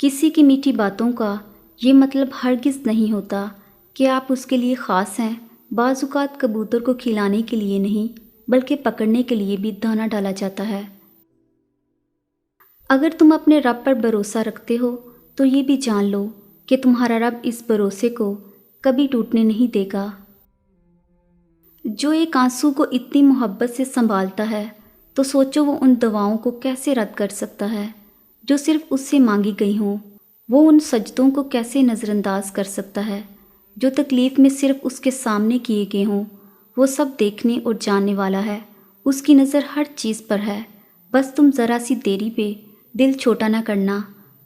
کسی کی میٹھی باتوں کا یہ مطلب ہرگز نہیں ہوتا کہ آپ اس کے لیے خاص ہیں۔ بعض اوقات کبوتر کو کھلانے کے لیے نہیں بلکہ پکڑنے کے لیے بھی دانہ ڈالا جاتا ہے۔ اگر تم اپنے رب پر بھروسہ رکھتے ہو تو یہ بھی جان لو کہ تمہارا رب اس بھروسے کو کبھی ٹوٹنے نہیں دے گا۔ جو ایک آنسو کو اتنی محبت سے سنبھالتا ہے تو سوچو وہ ان دعاؤں کو کیسے رد کر سکتا ہے جو صرف اس سے مانگی گئی ہوں۔ وہ ان سجدوں کو کیسے نظر انداز کر سکتا ہے جو تکلیف میں صرف اس کے سامنے کیے گئے ہوں۔ وہ سب دیکھنے اور جاننے والا ہے، اس کی نظر ہر چیز پر ہے۔ بس تم ذرا سی دیری پہ دل چھوٹا نہ کرنا،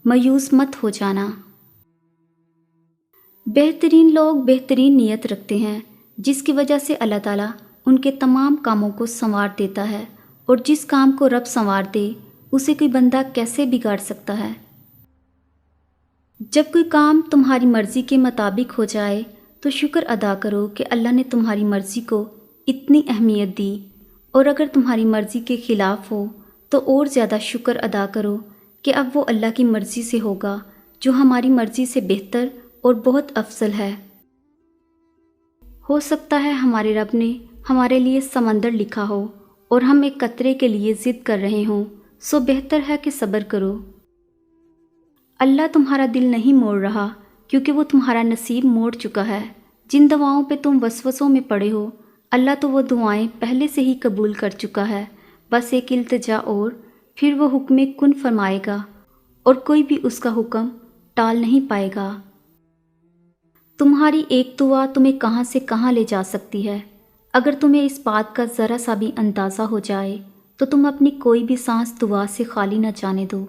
مایوس مت ہو جانا۔ بہترین لوگ بہترین نیت رکھتے ہیں جس کی وجہ سے اللہ تعالیٰ ان کے تمام کاموں کو سنوار دیتا ہے، اور جس کام کو رب سنوار دے اسے کوئی بندہ کیسے بگاڑ سکتا ہے۔ جب کوئی کام تمہاری مرضی کے مطابق ہو جائے تو شکر ادا کرو کہ اللہ نے تمہاری مرضی کو اتنی اہمیت دی، اور اگر تمہاری مرضی کے خلاف ہو تو اور زیادہ شکر ادا کرو کہ اب وہ اللہ کی مرضی سے ہوگا جو ہماری مرضی سے بہتر اور بہت افضل ہے۔ ہو سکتا ہے ہمارے رب نے ہمارے لیے سمندر لکھا ہو اور ہم ایک قطرے کے لیے ضد کر رہے ہوں، سو بہتر ہے کہ صبر کرو۔ اللہ تمہارا دل نہیں موڑ رہا کیونکہ وہ تمہارا نصیب موڑ چکا ہے۔ جن دعاؤں پہ تم وسوسوں میں پڑے ہو اللہ تو وہ دعائیں پہلے سے ہی قبول کر چکا ہے۔ بس ایک التجا اور پھر وہ حکم کن فرمائے گا اور کوئی بھی اس کا حکم ٹال نہیں پائے گا۔ تمہاری ایک دعا تمہیں کہاں سے کہاں لے جا سکتی ہے۔ اگر تمہیں اس بات کا ذرا سا بھی اندازہ ہو جائے تو تم اپنی کوئی بھی سانس دعا سے خالی نہ جانے دو۔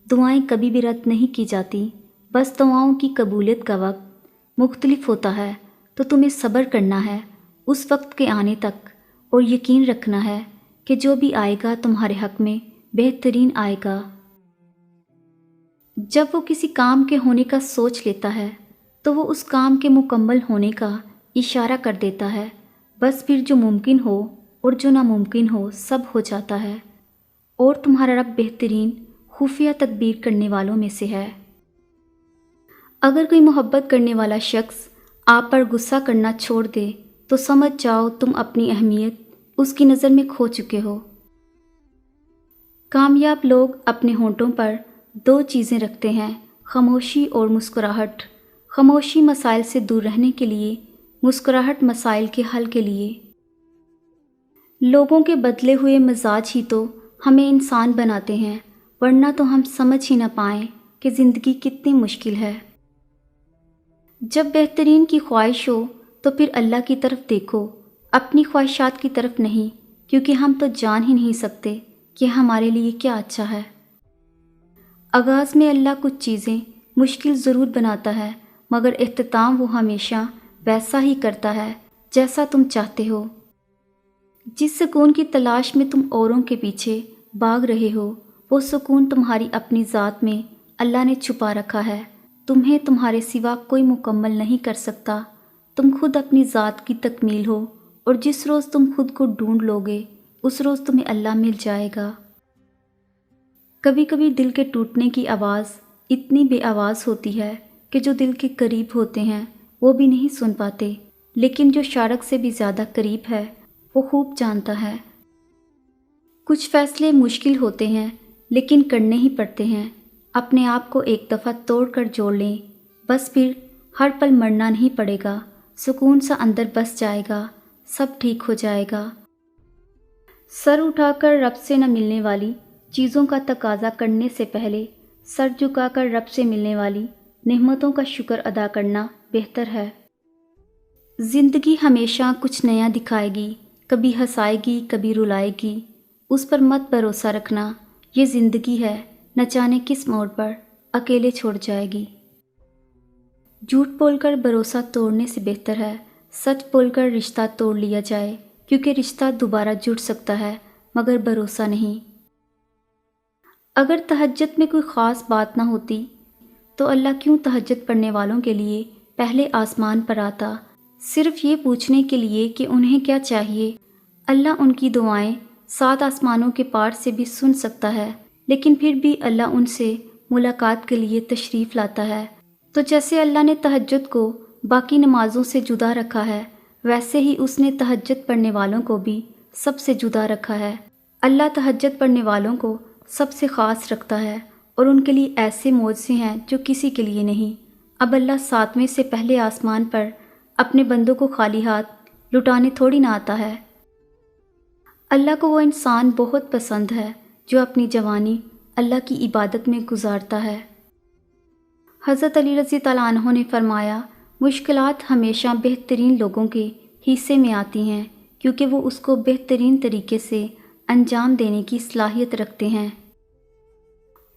دعائیں کبھی بھی رد نہیں کی جاتی، بس دعاؤں کی قبولیت کا وقت مختلف ہوتا ہے، تو تمہیں صبر کرنا ہے اس وقت کے آنے تک، اور یقین رکھنا ہے کہ جو بھی آئے گا تمہارے حق میں بہترین آئے گا۔ جب وہ کسی کام کے ہونے کا سوچ لیتا ہے تو وہ اس کام کے مکمل ہونے کا اشارہ کر دیتا ہے، بس پھر جو ممکن ہو اور جو ناممکن ہو سب ہو جاتا ہے، اور تمہارا رب بہترین خفیہ تدبیر کرنے والوں میں سے ہے۔ اگر کوئی محبت کرنے والا شخص آپ پر غصہ کرنا چھوڑ دے تو سمجھ جاؤ تم اپنی اہمیت اس کی نظر میں کھو چکے ہو۔ کامیاب لوگ اپنے ہونٹوں پر دو چیزیں رکھتے ہیں، خاموشی اور مسکراہٹ۔ خاموشی مسائل سے دور رہنے کے لیے، مسکراہٹ مسائل کے حل کے لیے۔ لوگوں کے بدلے ہوئے مزاج ہی تو ہمیں انسان بناتے ہیں، ورنہ تو ہم سمجھ ہی نہ پائیں کہ زندگی کتنی مشکل ہے۔ جب بہترین کی خواہش ہو تو پھر اللہ کی طرف دیکھو، اپنی خواہشات کی طرف نہیں، کیونکہ ہم تو جان ہی نہیں سکتے کہ ہمارے لیے کیا اچھا ہے۔ آغاز میں اللہ کچھ چیزیں مشکل ضرور بناتا ہے، مگر اختتام وہ ہمیشہ ویسا ہی کرتا ہے جیسا تم چاہتے ہو۔ جس سکون کی تلاش میں تم اوروں کے پیچھے بھاگ رہے ہو، وہ سکون تمہاری اپنی ذات میں اللہ نے چھپا رکھا ہے۔ تمہیں تمہارے سوا کوئی مکمل نہیں کر سکتا۔ تم خود اپنی ذات کی تکمیل ہو، اور جس روز تم خود کو ڈھونڈ لو گے اس روز تمہیں اللہ مل جائے گا۔ کبھی کبھی دل کے ٹوٹنے کی آواز اتنی بے آواز ہوتی ہے کہ جو دل کے قریب ہوتے ہیں وہ بھی نہیں سن پاتے، لیکن جو شارک سے بھی زیادہ قریب ہے وہ خوب جانتا ہے۔ کچھ فیصلے مشکل ہوتے ہیں لیکن کرنے ہی پڑتے ہیں۔ اپنے آپ کو ایک دفعہ توڑ کر جوڑ لیں، بس پھر ہر پل مرنا نہیں پڑے گا، سکون سا اندر بس جائے گا، سب ٹھیک ہو جائے گا۔ سر اٹھا کر رب سے نہ ملنے والی چیزوں کا تقاضا کرنے سے پہلے سر جھکا کر رب سے ملنے والی نعمتوں کا شکر ادا کرنا بہتر ہے۔ زندگی ہمیشہ کچھ نیا دکھائے گی، کبھی ہنسائے گی کبھی رلائے گی، اس پر مت بھروسہ رکھنا، یہ زندگی ہے، نہ جانے کس موڑ پر اکیلے چھوڑ جائے گی۔ جھوٹ بول کر بھروسہ توڑنے سے بہتر ہے سچ بول کر رشتہ توڑ لیا جائے، کیونکہ رشتہ دوبارہ جڑ سکتا ہے مگر بھروسہ نہیں۔ اگر تہجد میں کوئی خاص بات نہ ہوتی تو اللہ کیوں تہجد پڑھنے والوں کے لیے پہلے آسمان پر آتا، صرف یہ پوچھنے کے لیے کہ انہیں کیا چاہیے۔ اللہ ان کی دعائیں 7 آسمانوں کے پار سے بھی سن سکتا ہے، لیکن پھر بھی اللہ ان سے ملاقات کے لیے تشریف لاتا ہے۔ تو جیسے اللہ نے تہجد کو باقی نمازوں سے جدا رکھا ہے، ویسے ہی اس نے تہجد پڑھنے والوں کو بھی سب سے جدا رکھا ہے۔ اللہ تہجد پڑھنے والوں کو سب سے خاص رکھتا ہے اور ان کے لیے ایسے معجزے ہیں جو کسی کے لیے نہیں۔ اب اللہ 7ویں سے پہلے آسمان پر اپنے بندوں کو خالی ہاتھ لٹانے تھوڑی نہ آتا ہے۔ اللہ کو وہ انسان بہت پسند ہے جو اپنی جوانی اللہ کی عبادت میں گزارتا ہے۔ حضرت علی رضی اللہ عنہ نے فرمایا، مشکلات ہمیشہ بہترین لوگوں کے حصے میں آتی ہیں کیونکہ وہ اس کو بہترین طریقے سے انجام دینے کی صلاحیت رکھتے ہیں۔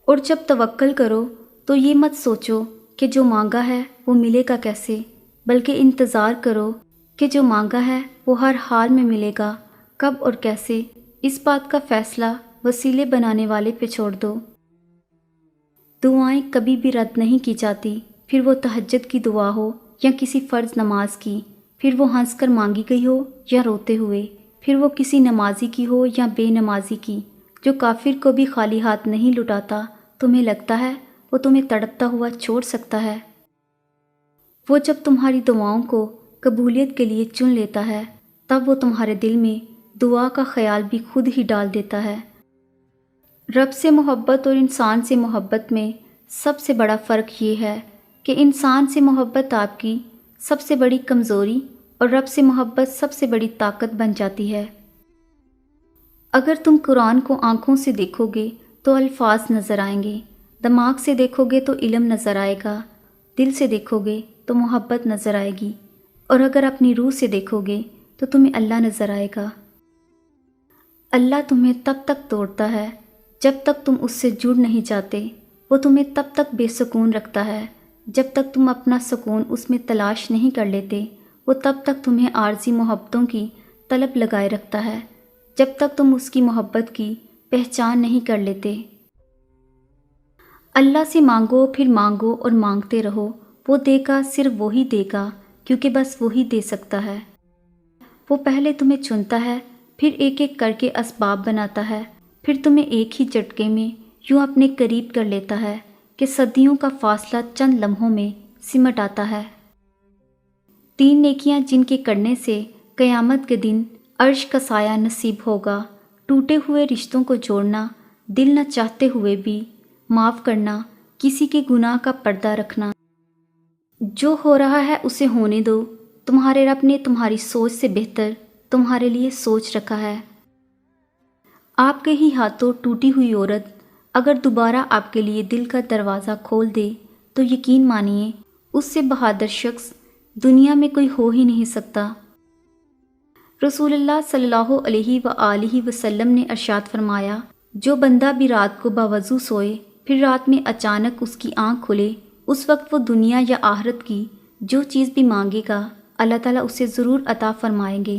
اور جب توکل کرو تو یہ مت سوچو کہ جو مانگا ہے وہ ملے گا کیسے، بلکہ انتظار کرو کہ جو مانگا ہے وہ ہر حال میں ملے گا، کب اور کیسے اس بات کا فیصلہ وسیلے بنانے والے پہ چھوڑ دو۔ دعائیں کبھی بھی رد نہیں کی جاتی، پھر وہ تہجد کی دعا ہو یا کسی فرض نماز کی، پھر وہ ہنس کر مانگی گئی ہو یا روتے ہوئے، پھر وہ کسی نمازی کی ہو یا بے نمازی کی۔ جو کافر کو بھی خالی ہاتھ نہیں لٹاتا، تمہیں لگتا ہے وہ تمہیں تڑپتا ہوا چھوڑ سکتا ہے؟ وہ جب تمہاری دعاؤں کو قبولیت کے لیے چن لیتا ہے، تب وہ تمہارے دل میں دعا کا خیال بھی خود ہی ڈال دیتا ہے۔ رب سے محبت اور انسان سے محبت میں سب سے بڑا فرق یہ ہے کہ انسان سے محبت آپ کی سب سے بڑی کمزوری اور رب سے محبت سب سے بڑی طاقت بن جاتی ہے۔ اگر تم قرآن کو آنکھوں سے دیکھو گے تو الفاظ نظر آئیں گے، دماغ سے دیکھو گے تو علم نظر آئے گا، دل سے دیکھو گے تو محبت نظر آئے گی، اور اگر اپنی روح سے دیکھو گے تو تمہیں اللہ نظر آئے گا۔ اللہ تمہیں تب تک توڑتا ہے جب تک تم اس سے جڑ نہیں جاتے، وہ تمہیں تب تک بے سکون رکھتا ہے جب تک تم اپنا سکون اس میں تلاش نہیں کر لیتے، وہ تب تک تمہیں عارضی محبتوں کی طلب لگائے رکھتا ہے جب تک تم اس کی محبت کی پہچان نہیں کر لیتے۔ اللہ سے مانگو، پھر مانگو اور مانگتے رہو، وہ دے گا، صرف وہی دے گا کیونکہ بس وہی دے سکتا ہے۔ وہ پہلے تمہیں چنتا ہے، پھر ایک ایک کر کے اسباب بناتا ہے، پھر تمہیں ایک ہی جھٹکے میں یوں اپنے قریب کر لیتا ہے کہ صدیوں کا فاصلہ چند لمحوں میں سمٹ آتا ہے۔ 3 نیکیاں جن کے کرنے سے قیامت کے دن عرش کا سایہ نصیب ہوگا: ٹوٹے ہوئے رشتوں کو جوڑنا، دل نہ چاہتے ہوئے بھی معاف کرنا، کسی کے گناہ کا پردہ رکھنا۔ جو ہو رہا ہے اسے ہونے دو، تمہارے رب نے تمہاری سوچ سے بہتر تمہارے لیے سوچ رکھا ہے۔ آپ کے ہی ہاتھوں ٹوٹی ہوئی عورت اگر دوبارہ آپ کے لیے دل کا دروازہ کھول دے تو یقین مانیے اس سے بہادر شخص دنیا میں کوئی ہو ہی نہیں سکتا۔ رسول اللہ صلی اللہ علیہ وآلہ وسلم نے ارشاد فرمایا، جو بندہ بھی رات کو باوضو سوئے پھر رات میں اچانک اس کی آنکھ کھلے، اس وقت وہ دنیا یا آخرت کی جو چیز بھی مانگے گا اللہ تعالیٰ اسے ضرور عطا فرمائیں گے۔